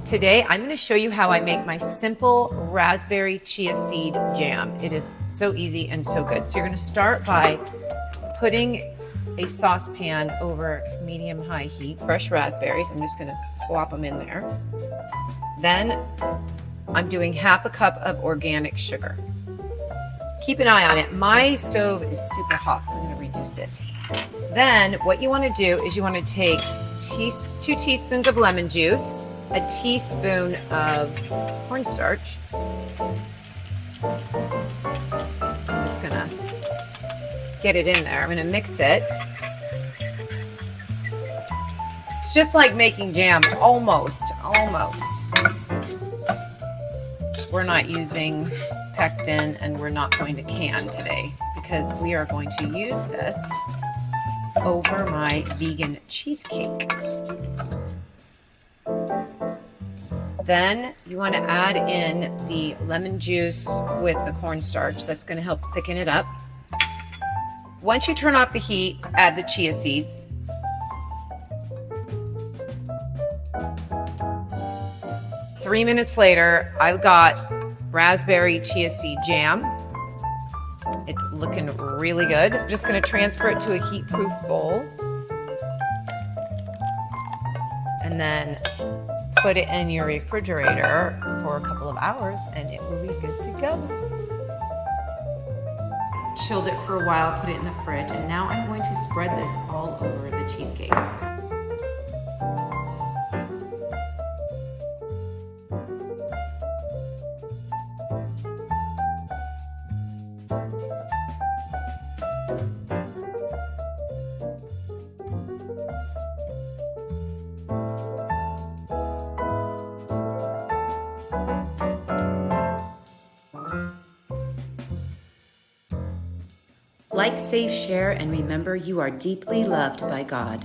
Today, I'm going to show you how I make my simple raspberry chia seed jam. It is so easy and so good. So you're going to start by putting a saucepan over medium-high heat. Fresh raspberries, I'm just going to plop them in there. Then I'm doing half a cup of organic sugar. Keep an eye on it. My stove is super hot, so I'm going to reduce it. Then what you want to do is you want to take 2 teaspoons of lemon juice, a teaspoon of cornstarch. I'm just going to get it in there. I'm going to mix it. It's just like making jam, almost. We're not using pectin and we're not going to can today because we are going to use this over my vegan cheesecake. Then you want to add in the lemon juice with the cornstarch. That's going to help thicken it up. Once you turn off the heat, add the chia seeds. Three minutes later, I've got raspberry chia seed jam. It's looking really good. I'm just going to transfer it to a heat-proof bowl. And then put it in your refrigerator for a couple of hours and it will be good to go. Chilled it for a while, put it in the fridge, and now I'm going to spread this all over the cheesecake. Like, save, share, and remember you are deeply loved by God.